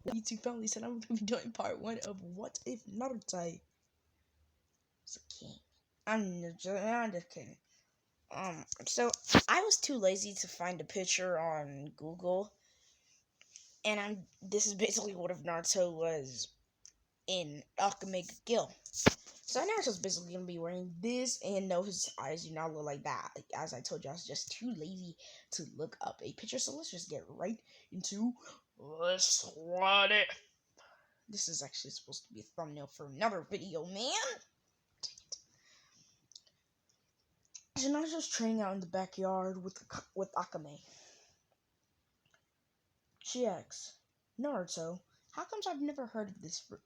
YouTube families, and I'm gonna be doing part 1 of What If Naruto was a king. I'm just kidding. So I was too lazy to find a picture on Google, and this is basically what if Naruto was in akame Gil. So Naruto's basically gonna be wearing this, and no, his eyes do not look like that. As I told you, I was just too lazy to look up a picture. So let's just get right into this. What if? This is actually supposed to be a thumbnail for another video, man. So Naruto's training out in the backyard with Akame. She asks, Naruto, how comes I've never heard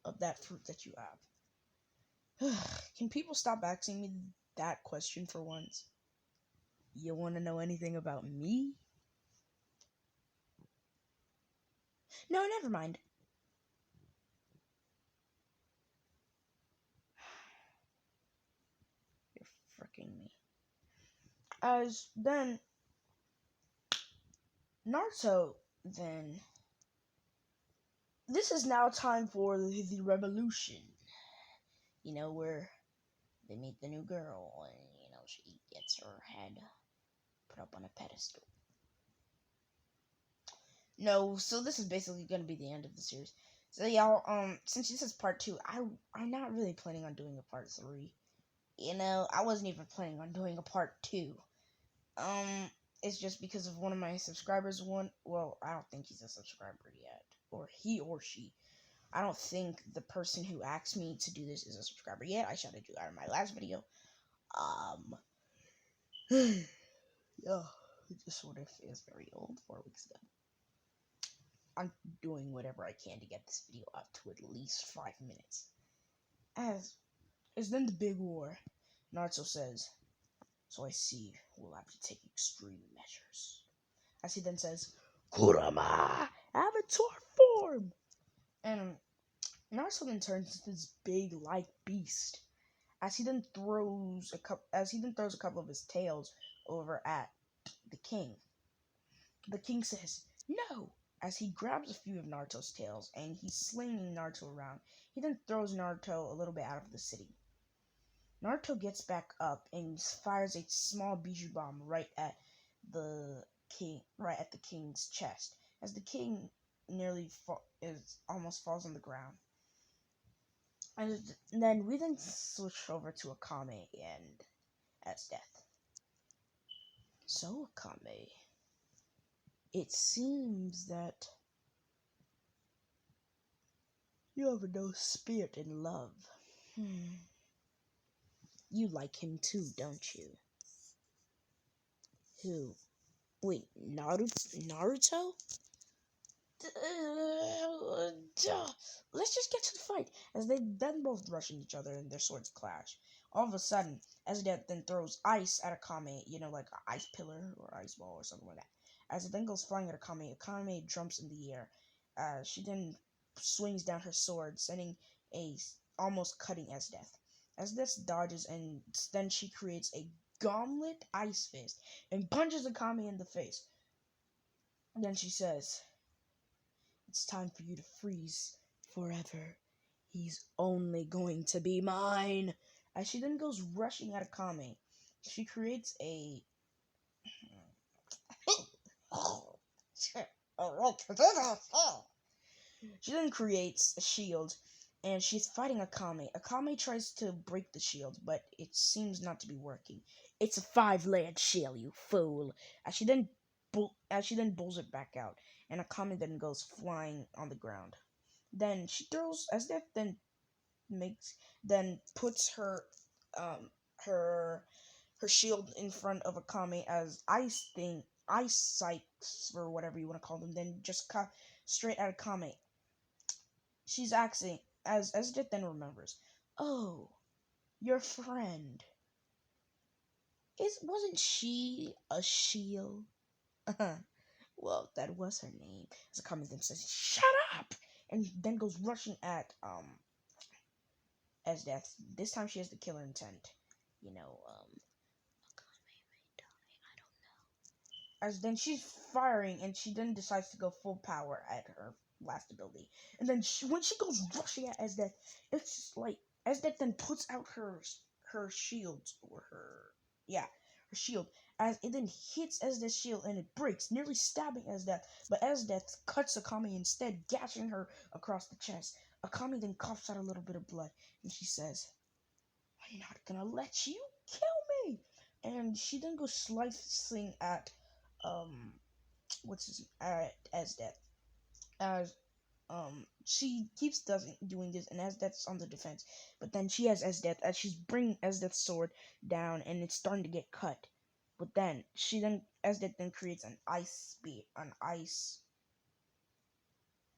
of that fruit that you have? Can people stop asking me that question for once? You want to know anything about me? No, never mind. You're fricking me. As then, Naruto, then, this is now time for the revolution. You know, where they meet the new girl, and, she gets her head put up on a pedestal. No, so this is basically going to be the end of the series. So y'all, since this is part 2, I'm not really planning on doing a part 3. I wasn't even planning on doing a part 2. It's just because of one of my subscribers. Well, I don't think he's a subscriber yet, or he or she. I don't think the person who asked me to do this is a subscriber yet. I shouted you out in my last video. Yeah, this sort of is very old, 4 weeks ago. I'm doing whatever I can to get this video up to at least 5 minutes. As then the big war, Naruto says, so I see we'll have to take extreme measures. As he then says, Kurama, Avatar form! And Naruto then turns into this big, like beast. As he then throws a couple of his tails over at the king. The king says, no! As he grabs a few of Naruto's tails and he's slinging Naruto around, he then throws Naruto a little bit out of the city. Naruto gets back up and fires a small bijou bomb right at the king's chest, as the king almost falls on the ground. And then we then switch over to Akame and as death. So Akame, it seems that you have no spirit in love. You like him too, don't you? Who? Wait, Naruto? Let's just get to the fight. As they then both rush into each other and their swords clash. All of a sudden, Ezreal then throws ice at Akame, like an ice pillar or ice ball or something like that. As it then goes flying at Akame, Akame jumps in the air. She then swings down her sword, sending almost cutting Ezreal. Ezreal dodges, and then she creates a gauntlet ice fist and punches Akame in the face. Then she says, it's time for you to freeze forever. He's only going to be mine. As she then goes rushing at Akame, she creates a shield, and she's fighting Akame. Akame tries to break the shield, but it seems not to be working. It's a 5-layered shield, you fool. As she then pulls it back out, and Akame then goes flying on the ground. Then she throws Death then puts her shield in front of Akame as ice sights, or whatever you want to call them, then just cut straight at Akame. She's asking, as Death then remembers, oh, your friend. Wasn't she a shield? Well, that was her name. As Akame then says, shut up! And then goes rushing at as Death. This time she has the killer intent. Akame may die, I don't know. As then she's firing, and she then decides to go full power at her blast ability. And then when she goes rushing at Esdeath, it's just like Esdeath then puts out her shield or her shield as it then hits Esdeath's shield and it breaks, nearly stabbing Esdeath. But Esdeath cuts Akame instead, gashing her across the chest. Akame then coughs out a little bit of blood and she says, "I'm not gonna let you kill me." And she then goes slicing at Esdeath as she keeps doing this, and Esdeath's on the defense. But then she has Esdeath as she's bringing Esdeath's sword down, and it's starting to get cut. But then Esdeath then creates an ice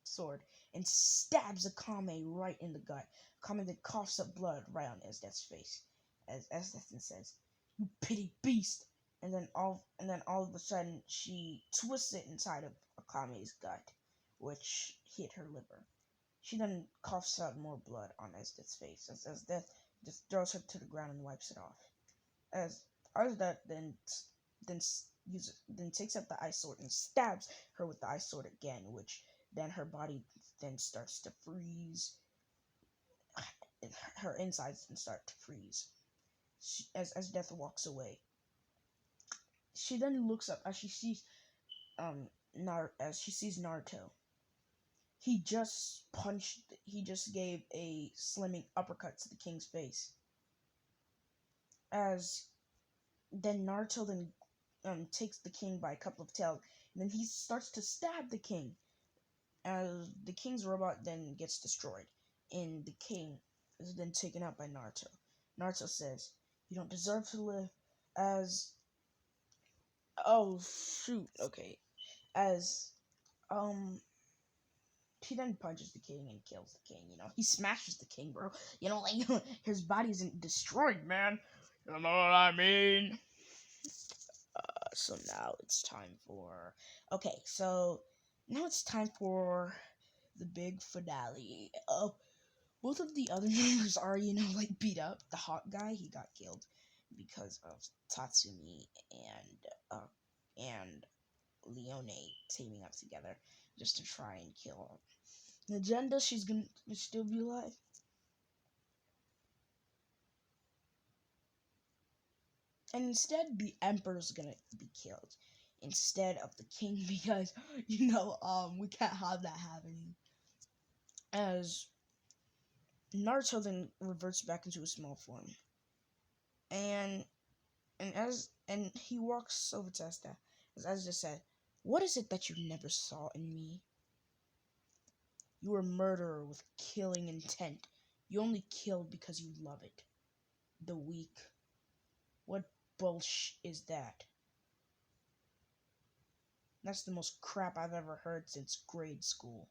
sword, and stabs Akame right in the gut. Akame then coughs up blood right on Esdeath's face, as Esdeath then says, "You pity beast." And then all of a sudden, she twists it inside of Akame's gut, which hit her liver. She then coughs out more blood on Esdeath's face, as Esdeath just throws her to the ground and wipes it off. As Esdeath then takes up the ice sword and stabs her with the ice sword again, which then her body then starts to freeze. Her insides then start to freeze. As Death walks away, she then looks up as she sees Naruto. He just gave a slimming uppercut to the king's face. As then Naruto then takes the king by a couple of tails, and then he starts to stab the king. As the king's robot then gets destroyed, and the king is then taken out by Naruto. Naruto says, "You don't deserve to live." As oh shoot, okay. As he then punches the king and kills the king. He smashes the king, bro. Like his body isn't destroyed, man. You know what I mean? So now it's time for the big finale. Both of the other members are like beat up. The hot guy, he got killed because of Tatsumi and Leone teaming up together just to try and kill him. Agenda, she's gonna still be alive. And instead, the Emperor's gonna be killed instead of the king because we can't have that happening. As Naruto then reverts back into a small form, and he walks over to Asta, as Asta said, "What is it that you never saw in me? You were a murderer with killing intent. You only killed because you love it. The weak. What bullsh is that? That's the most crap I've ever heard since grade school."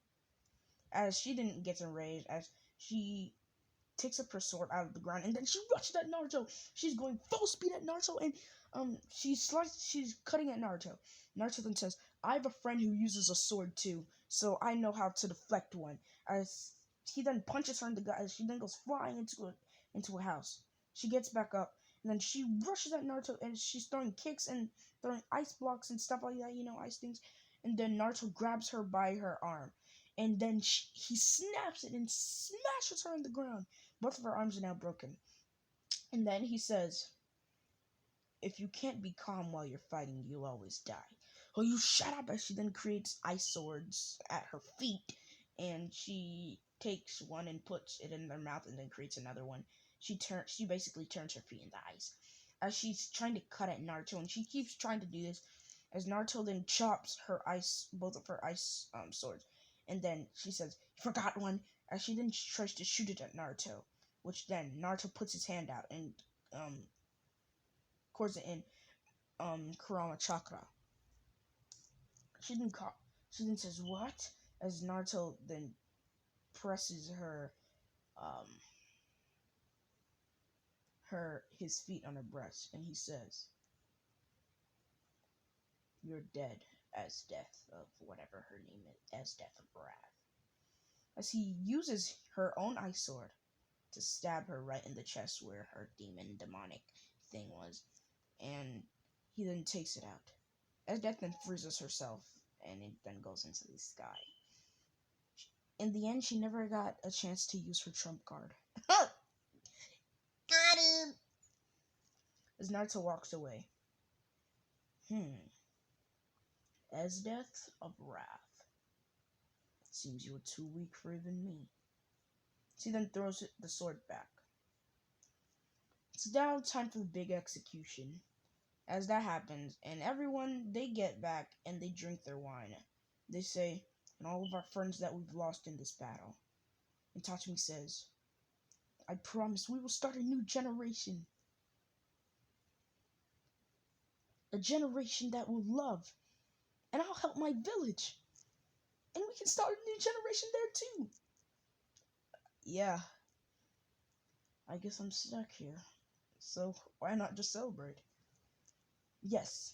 As she didn't get enraged, as she takes up her sword out of the ground, and then she rushes at Naruto. She's going full speed at Naruto, and she's cutting at Naruto. Naruto then says, "I have a friend who uses a sword too, so I know how to deflect one." As he then punches her in the gut, as she then goes flying into a house. She gets back up, and then she rushes at Naruto, and she's throwing kicks and throwing ice blocks and stuff like that, ice things. And then Naruto grabs her by her arm, and then he snaps it and smashes her on the ground. Both of her arms are now broken. And then he says, "If you can't be calm while you're fighting, you'll always die. Oh, you shut up!" As she then creates ice swords at her feet, and she takes one and puts it in their mouth, and then creates another one. She basically turns her feet into ice, as she's trying to cut at Naruto, and she keeps trying to do this, as Naruto then chops both of her ice swords, and then she says, "You forgot one," as she then tries to shoot it at Naruto, which then Naruto puts his hand out and cores it in Kurama Chakra. She then says, "What?" as Naruto then presses his feet on her breast, and he says, "You're dead, as death of whatever her name is, as death of wrath." As he uses her own ice sword to stab her right in the chest where her demonic thing was, and he then takes it out. As death then freezes herself, and it then goes into the sky. in the end, she never got a chance to use her trump card. Got him! As Naruto walks away. As death of wrath. Seems you were too weak for even me. She then throws the sword back. It's now time for the big execution. As that happens, and everyone, they get back and they drink their wine. They say, and all of our friends that we've lost in this battle. And Tachimi says, I promise we will start a new generation. A generation that will love. And I'll help my village. And we can start a new generation there too. Yeah. I guess I'm stuck here. So why not just celebrate? Yes.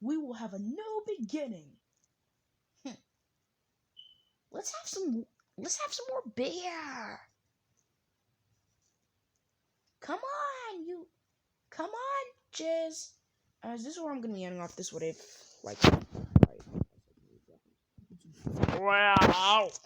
We will have a new beginning. Let's have some more beer. Come on, Jizz. This is where I'm gonna be ending off this. What if, like, we're out.